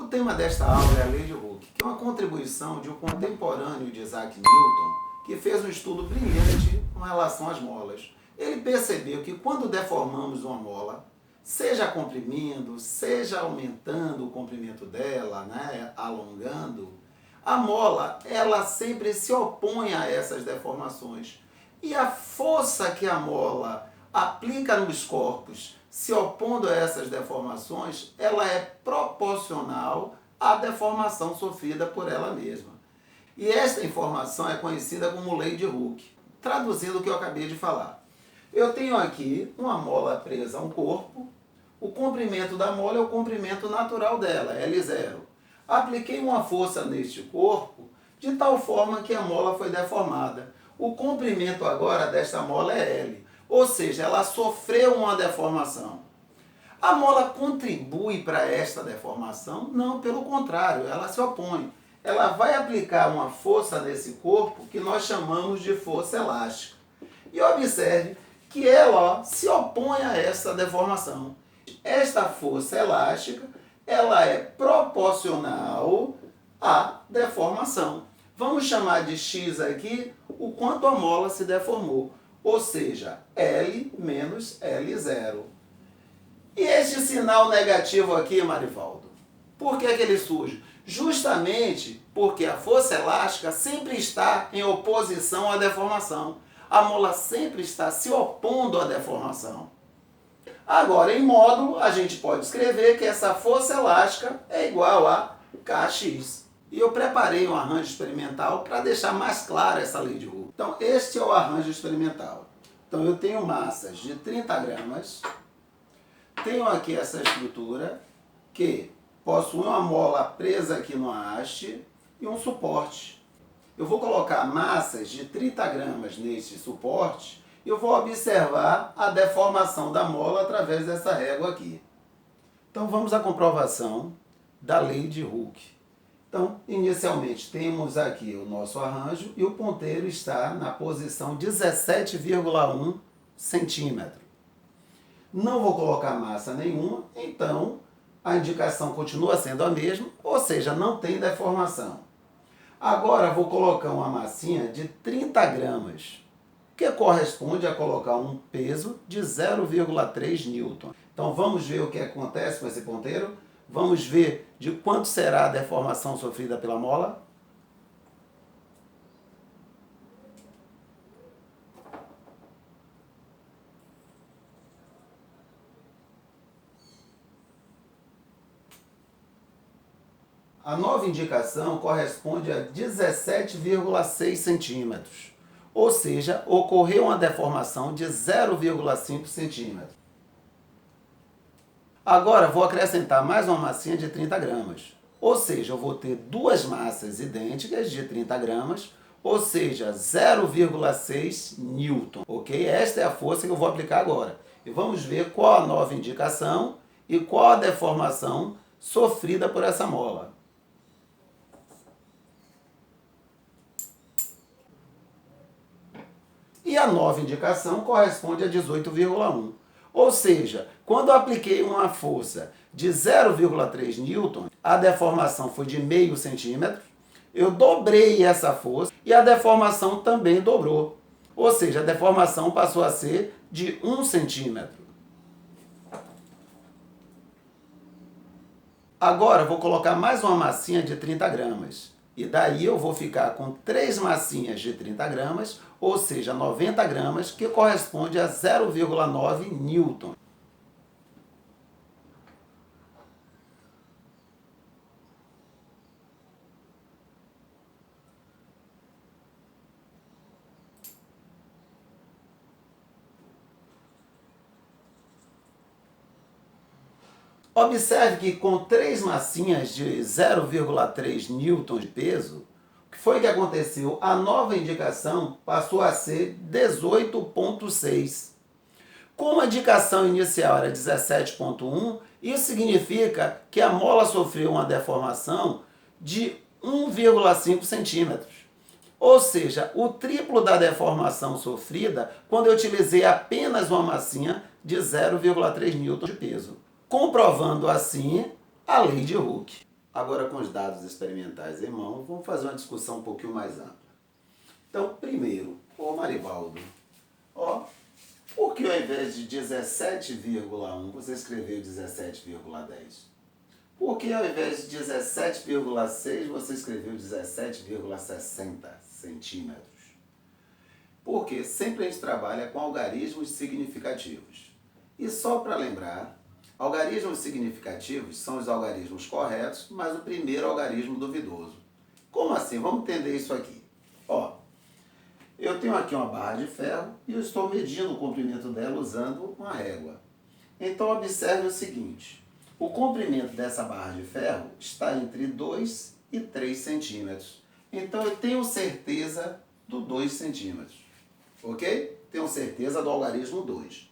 O tema desta aula é a lei de Hooke, que é uma contribuição de um contemporâneo de Isaac Newton, que fez um estudo brilhante com relação às molas. Ele percebeu que quando deformamos uma mola, seja comprimindo, seja aumentando o comprimento dela, alongando, a mola ela sempre se opõe a essas deformações. E a força que a mola aplica nos corpos, se opondo a essas deformações, ela é proporcional à deformação sofrida por ela mesma. E esta informação é conhecida como lei de Hooke. Traduzindo o que eu acabei de falar. Eu tenho aqui uma mola presa a um corpo, o comprimento da mola é o comprimento natural dela, L0. Apliquei uma força neste corpo de tal forma que a mola foi deformada. O comprimento agora desta mola é L, ou seja, ela sofreu uma deformação. A mola contribui para esta deformação? Não, pelo contrário, ela se opõe. Ela vai aplicar uma força nesse corpo que nós chamamos de força elástica. E observe que ela se opõe a essa deformação. Esta força elástica, ela é proporcional à deformação. Vamos chamar de X aqui o quanto a mola se deformou, ou seja, L menos L0. E este sinal negativo aqui, Marivaldo, por que ele surge? Justamente porque a força elástica sempre está em oposição à deformação. A mola sempre está se opondo à deformação. Agora, em módulo, a gente pode escrever que essa força elástica é igual a Kx. E eu preparei um arranjo experimental para deixar mais clara essa lei de Hooke. Então, este é o arranjo experimental. Então, eu tenho massas de 30 gramas. Tenho aqui essa estrutura que possui uma mola presa aqui no haste e um suporte. Eu vou colocar massas de 30 gramas neste suporte e eu vou observar a deformação da mola através dessa régua aqui. Então vamos à comprovação da lei de Hooke. Então, inicialmente temos aqui o nosso arranjo e o ponteiro está na posição 17,1 centímetro. Não vou colocar massa nenhuma, então a indicação continua sendo a mesma, ou seja, não tem deformação. Agora vou colocar uma massinha de 30 gramas, que corresponde a colocar um peso de 0,3 newton. Então vamos ver o que acontece com esse ponteiro. Vamos ver de quanto será a deformação sofrida pela mola. A nova indicação corresponde a 17,6 centímetros, ou seja, ocorreu uma deformação de 0,5 centímetros. Agora vou acrescentar mais uma massinha de 30 gramas, ou seja, eu vou ter duas massas idênticas de 30 gramas, ou seja, 0,6 newton, ok? Esta é a força que eu vou aplicar agora. E vamos ver qual a nova indicação e qual a deformação sofrida por essa mola. E a nova indicação corresponde a 18,1. Ou seja, quando eu apliquei uma força de 0,3 newton, a deformação foi de 0,5 centímetro, eu dobrei essa força e a deformação também dobrou. Ou seja, a deformação passou a ser de 1 centímetro. Agora vou colocar mais uma massinha de 30 gramas. E daí eu vou ficar com 3 massinhas de 30 gramas, ou seja, 90 gramas, que corresponde a 0,9 newton. Observe que com 3 massinhas de 0,3 newton de peso, o que foi que aconteceu? A nova indicação passou a ser 18,6. Como a indicação inicial era 17,1, isso significa que a mola sofreu uma deformação de 1,5 centímetros. Ou seja, o triplo da deformação sofrida quando eu utilizei apenas uma massinha de 0,3 newton de peso. Comprovando assim a lei de Hooke. Agora, com os dados experimentais em mão, vamos fazer uma discussão um pouquinho mais ampla. Então, primeiro, ô Marivaldo, ó, por que ao invés de 17,1 você escreveu 17,10? Por que ao invés de 17,6 você escreveu 17,60 centímetros? Porque sempre a gente trabalha com algarismos significativos. E só para lembrar, algarismos significativos são os algarismos corretos, mas o primeiro algarismo duvidoso. Como assim? Vamos entender isso aqui. Ó, eu tenho aqui uma barra de ferro e eu estou medindo o comprimento dela usando uma régua. Então observe o seguinte, o comprimento dessa barra de ferro está entre 2 e 3 centímetros. Então eu tenho certeza do 2 centímetros. Ok? Tenho certeza do algarismo 2.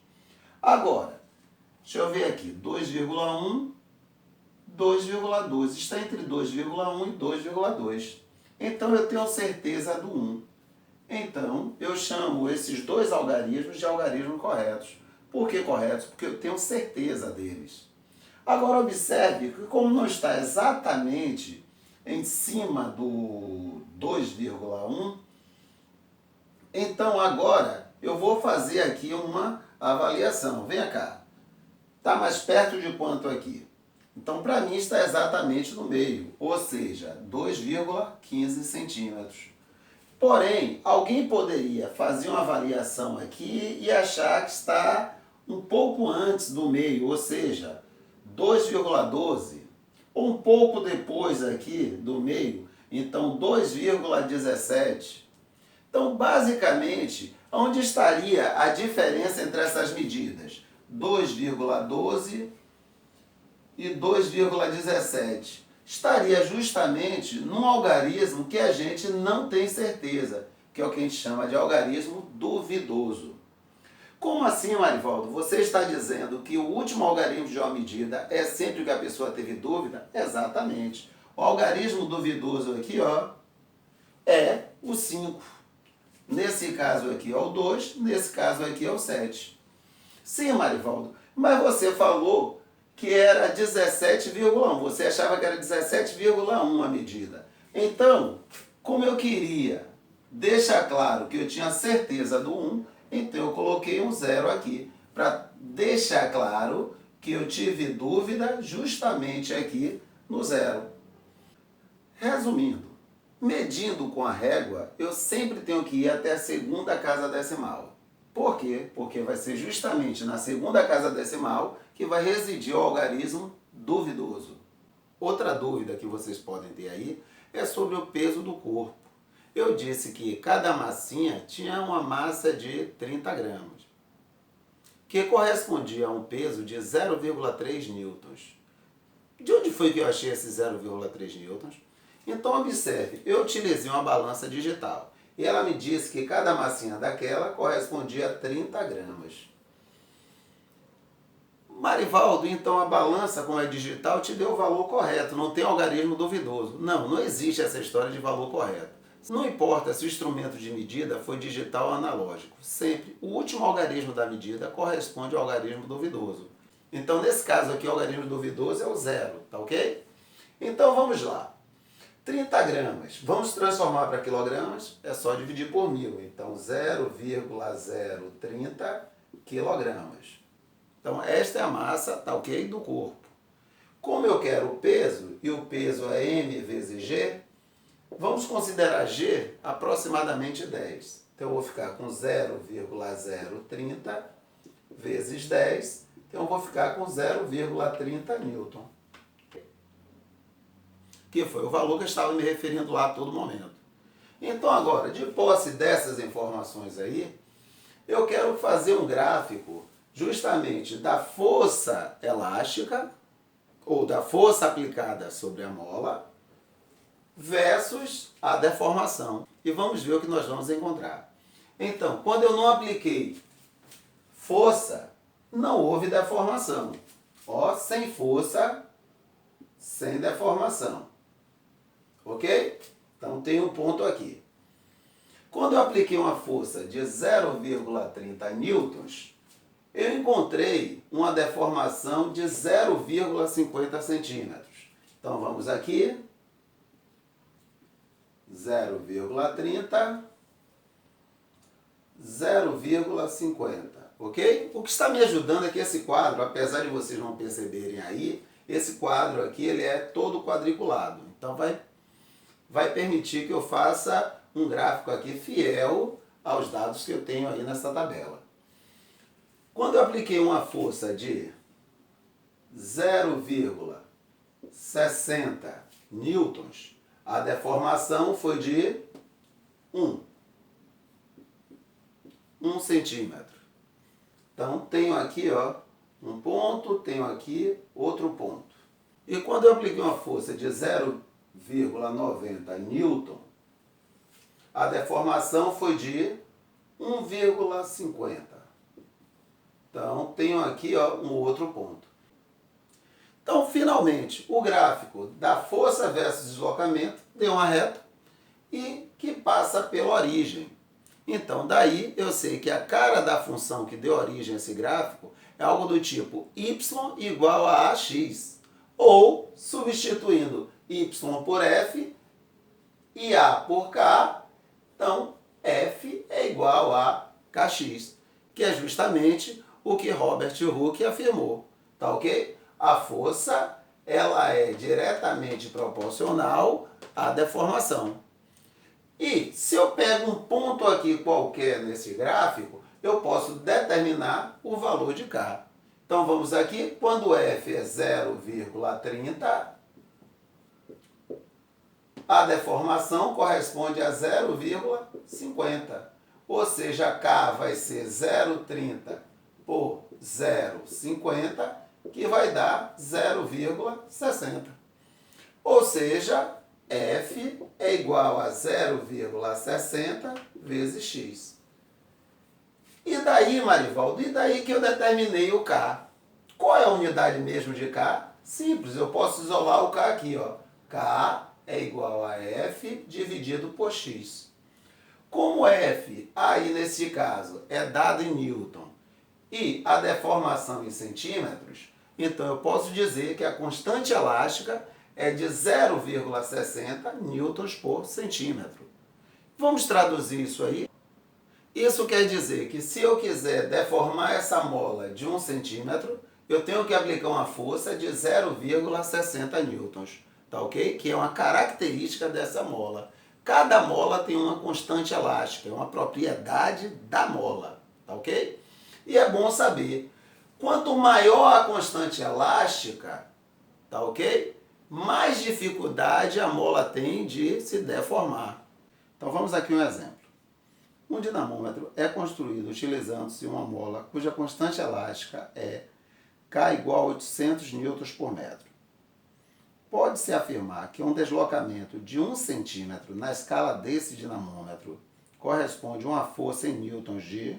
Agora, deixa eu ver aqui, 2,1, 2,2. Está entre 2,1 e 2,2. Então eu tenho certeza do 1. Então eu chamo esses dois algarismos de algarismos corretos. Por que corretos? Porque eu tenho certeza deles. Agora observe que como não está exatamente em cima do 2,1, então agora eu vou fazer aqui uma avaliação. Venha cá. Está mais perto de quanto aqui? Então para mim está exatamente no meio, ou seja, 2,15 centímetros. Porém, alguém poderia fazer uma avaliação aqui e achar que está um pouco antes do meio, ou seja, 2,12, ou um pouco depois aqui do meio, então 2,17. Então, basicamente, onde estaria a diferença entre essas medidas? 2,12 e 2,17. Estaria justamente num algarismo que a gente não tem certeza, que é o que a gente chama de algarismo duvidoso. Como assim, Marivaldo? Você está dizendo que o último algarismo de uma medida é sempre o que a pessoa teve dúvida? Exatamente. O algarismo duvidoso aqui, ó, é o 5. Nesse caso aqui é o 2, nesse caso aqui é o 7. Sim, Marivaldo, mas você falou que era 17,1. Você achava que era 17,1 a medida. Então, como eu queria deixar claro que eu tinha certeza do 1, então eu coloquei um 0 aqui, para deixar claro que eu tive dúvida justamente aqui no 0. Resumindo, medindo com a régua, eu sempre tenho que ir até a segunda casa decimal. Por quê? Porque vai ser justamente na segunda casa decimal que vai residir o algarismo duvidoso. Outra dúvida que vocês podem ter aí é sobre o peso do corpo. Eu disse que cada massinha tinha uma massa de 30 gramas, que correspondia a um peso de 0,3 newtons. De onde foi que eu achei esse 0,3 newtons? Então observe, eu utilizei uma balança digital e ela me disse que cada massinha daquela correspondia a 30 gramas. Marivaldo, então a balança, como é digital, te deu o valor correto, não tem algarismo duvidoso. Não, não existe essa história de valor correto. Não importa se o instrumento de medida foi digital ou analógico, sempre o último algarismo da medida corresponde ao algarismo duvidoso. Então nesse caso aqui o algarismo duvidoso é o 0, tá ok? Então vamos lá. 30 gramas. Vamos transformar para quilogramas, é só dividir por 1000. Então, 0,030 quilogramas. Então, esta é a massa, tá ok, do corpo. Como eu quero o peso, e o peso é M vezes G, vamos considerar G aproximadamente 10. Então, eu vou ficar com 0,030 vezes 10. Então, eu vou ficar com 0,30 newton, que foi o valor que eu estava me referindo lá a todo momento. Então agora, de posse dessas informações aí, eu quero fazer um gráfico justamente da força elástica, ou da força aplicada sobre a mola, versus a deformação. E vamos ver o que nós vamos encontrar. Então, quando eu não apliquei força, não houve deformação. Ó, sem força, sem deformação. Ok? Então tem um ponto aqui. Quando eu apliquei uma força de 0,30 newtons, eu encontrei uma deformação de 0,50 centímetros. Então vamos aqui, 0,30, 0,50, ok? O que está me ajudando é que esse quadro, apesar de vocês não perceberem aí, esse quadro aqui ele é todo quadriculado. Então vai permitir que eu faça um gráfico aqui fiel aos dados que eu tenho aí nessa tabela. Quando eu apliquei uma força de 0,60 newtons, a deformação foi de 1 centímetro. Então, tenho aqui um ponto, tenho aqui outro ponto. E quando eu apliquei uma força de 0,90 newton, a deformação foi de 1,50. Então, tenho aqui um outro ponto. Então, finalmente, o gráfico da força versus deslocamento deu uma reta e que passa pela origem. Então, daí eu sei que a cara da função que deu origem a esse gráfico é algo do tipo y igual a ax. Ou, substituindo y por f e a por k, então f é igual a kx, que é justamente o que Robert Hooke afirmou. Tá ok? A força ela é diretamente proporcional à deformação. E se eu pego um ponto aqui qualquer nesse gráfico, eu posso determinar o valor de K. Então vamos aqui, quando F é 0,30, a deformação corresponde a 0,50. Ou seja, K vai ser 0,30 por 0,50, que vai dar 0,60. Ou seja, F é igual a 0,60 vezes x. E daí, Marivaldo, e daí que eu determinei o K? Qual é a unidade mesmo de K? Simples, eu posso isolar o K aqui. K é igual a F dividido por x. Como F, aí nesse caso, é dado em Newton e a deformação em centímetros, então eu posso dizer que a constante elástica é de 0,60 newtons por centímetro. Vamos traduzir isso aí? Isso quer dizer que se eu quiser deformar essa mola de 1 centímetro, eu tenho que aplicar uma força de 0,60 newtons, tá ok? Que é uma característica dessa mola. Cada mola tem uma constante elástica, é uma propriedade da mola, tá ok? E é bom saber, quanto maior a constante elástica, tá ok? Mais dificuldade a mola tem de se deformar. Então vamos aqui um exemplo. Um dinamômetro é construído utilizando-se uma mola cuja constante elástica é K igual a 800 newtons por metro. Pode-se afirmar que um deslocamento de 1 centímetro na escala desse dinamômetro corresponde a uma força em newtons de...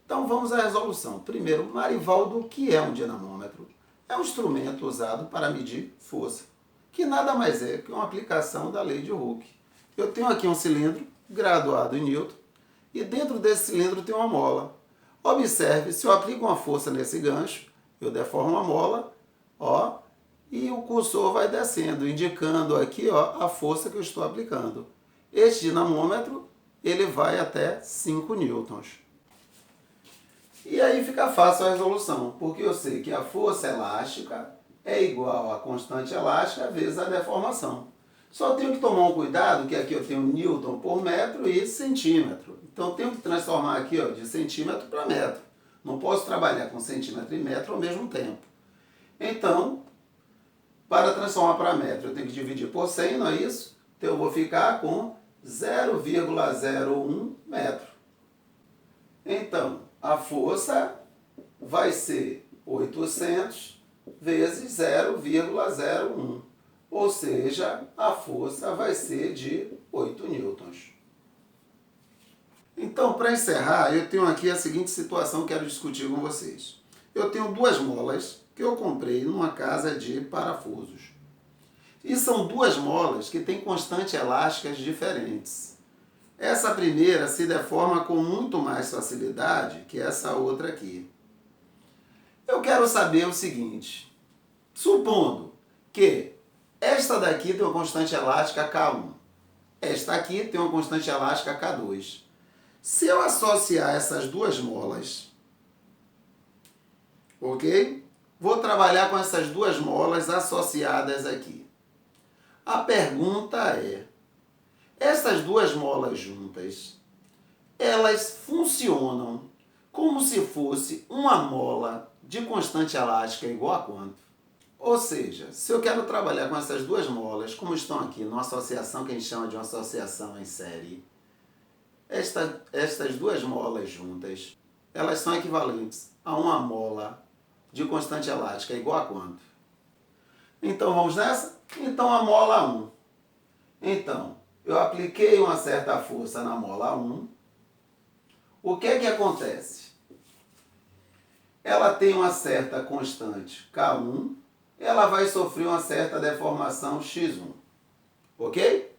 Então vamos à resolução. Primeiro, Marivaldo, o que é um dinamômetro? É um instrumento usado para medir força, que nada mais é que uma aplicação da lei de Hooke. Eu tenho aqui um cilindro graduado em Newton e dentro desse cilindro tem uma mola. Observe, se eu aplico uma força nesse gancho, eu deformo a mola, e o cursor vai descendo, indicando aqui a força que eu estou aplicando. Este dinamômetro ele vai até 5 newtons. E aí fica fácil a resolução, porque eu sei que a força elástica é igual à constante elástica vezes a deformação. Só tenho que tomar um cuidado, que aqui eu tenho newton por metro e centímetro. Então eu tenho que transformar aqui de centímetro para metro. Não posso trabalhar com centímetro e metro ao mesmo tempo. Então, para transformar para metro, eu tenho que dividir por 100, não é isso? Então eu vou ficar com 0,01 metro. Então, a força vai ser 800 vezes 0,01. Ou seja, a força vai ser de 8 newtons. Então, para encerrar, eu tenho aqui a seguinte situação que quero discutir com vocês. Eu tenho duas molas que eu comprei numa casa de parafusos. E são duas molas que têm constantes elásticas diferentes. Essa primeira se deforma com muito mais facilidade que essa outra aqui. Eu quero saber o seguinte, supondo que esta daqui tem uma constante elástica K1. Esta aqui tem uma constante elástica K2. Se eu associar essas duas molas, ok? Vou trabalhar com essas duas molas associadas aqui. A pergunta é, essas duas molas juntas, elas funcionam como se fosse uma mola de constante elástica igual a quanto? Ou seja, se eu quero trabalhar com essas duas molas, como estão aqui numa associação que a gente chama de uma associação em série, estas duas molas juntas, elas são equivalentes a uma mola de constante elástica igual a quanto? Então vamos nessa? Então a mola 1. Então, eu apliquei uma certa força na mola 1. O que é que acontece? Ela tem uma certa constante K1, ela vai sofrer uma certa deformação X1. Ok?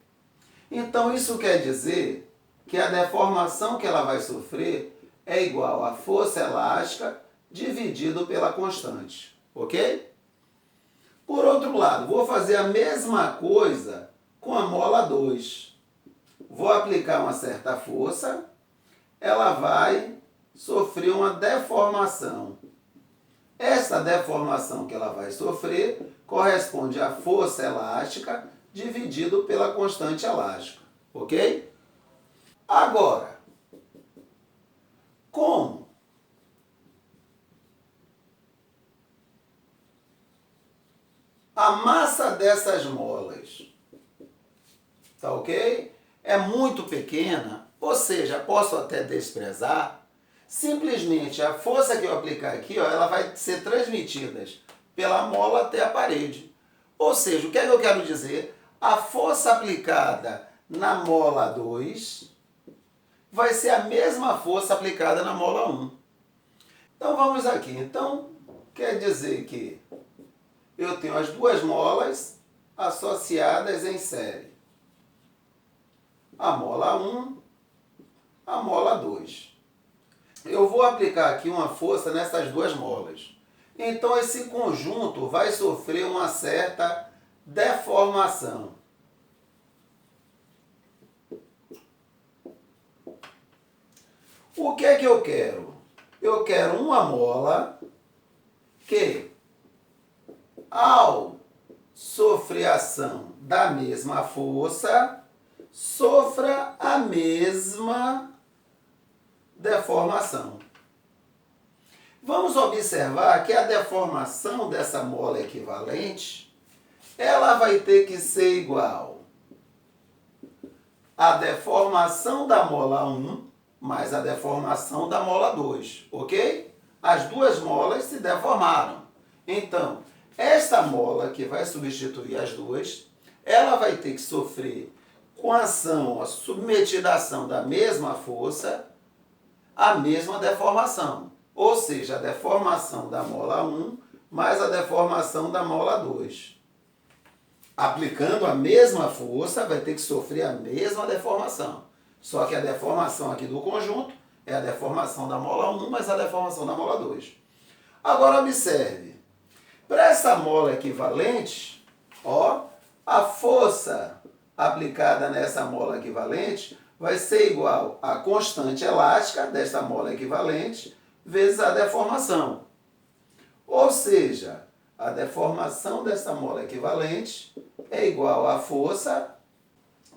Então isso quer dizer que a deformação que ela vai sofrer é igual à força elástica dividido pela constante. Ok? Por outro lado, vou fazer a mesma coisa com a mola 2. Vou aplicar uma certa força, ela vai sofrer uma deformação. Essa deformação que ela vai sofrer corresponde à força elástica dividido pela constante elástica. Ok? Agora, como a massa dessas molas, tá ok? É muito pequena, ou seja, posso até desprezar, simplesmente a força que eu aplicar aqui, ó, ela vai ser transmitida pela mola até a parede. Ou seja, o que é que eu quero dizer? A força aplicada na mola 2 vai ser a mesma força aplicada na mola 1. Então vamos aqui. Então, quer dizer que eu tenho as duas molas associadas em série. A mola 1, a mola 2. Eu vou aplicar aqui uma força nessas duas molas. Então esse conjunto vai sofrer uma certa deformação. O que é que eu quero? Eu quero uma mola que, ao sofrer ação da mesma força, sofra a mesma deformação. Vamos observar que a deformação dessa mola equivalente, ela vai ter que ser igual à deformação da mola 1 mais a deformação da mola 2, ok? As duas molas se deformaram. Então, esta mola que vai substituir as duas, ela vai ter que sofrer com a ação, a submetida à ação da mesma força, a mesma deformação. Ou seja, a deformação da mola 1 mais a deformação da mola 2. Aplicando a mesma força, vai ter que sofrer a mesma deformação. Só que a deformação aqui do conjunto é a deformação da mola 1 mais a deformação da mola 2. Agora observe. Para essa mola equivalente, ó, a força aplicada nessa mola equivalente vai ser igual à constante elástica desta mola equivalente vezes a deformação. Ou seja, a deformação dessa mola equivalente é igual à força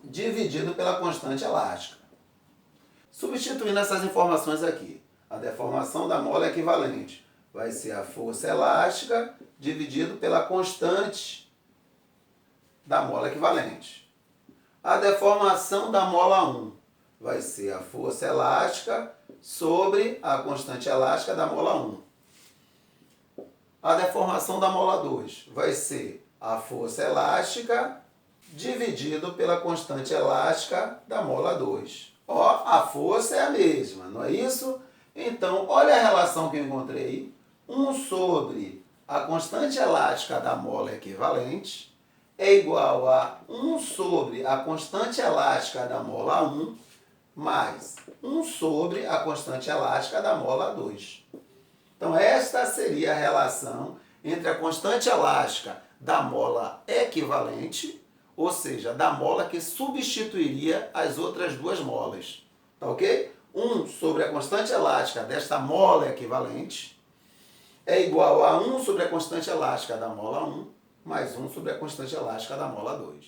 dividido pela constante elástica. Substituindo essas informações aqui, a deformação da mola equivalente vai ser a força elástica dividido pela constante da mola equivalente. A deformação da mola 1 vai ser a força elástica sobre a constante elástica da mola 1. A deformação da mola 2 vai ser a força elástica dividido pela constante elástica da mola 2. Ó, a força é a mesma, não é isso? Então, olha a relação que eu encontrei. 1 sobre a constante elástica da mola equivalente é igual a 1 sobre a constante elástica da mola 1 mais 1 sobre a constante elástica da mola 2. Então, esta seria a relação entre a constante elástica da mola equivalente, ou seja, da mola que substituiria as outras duas molas. Tá ok? 1 sobre a constante elástica desta mola equivalente é igual a 1 sobre a constante elástica da mola 1 mais 1 sobre a constante elástica da mola 2.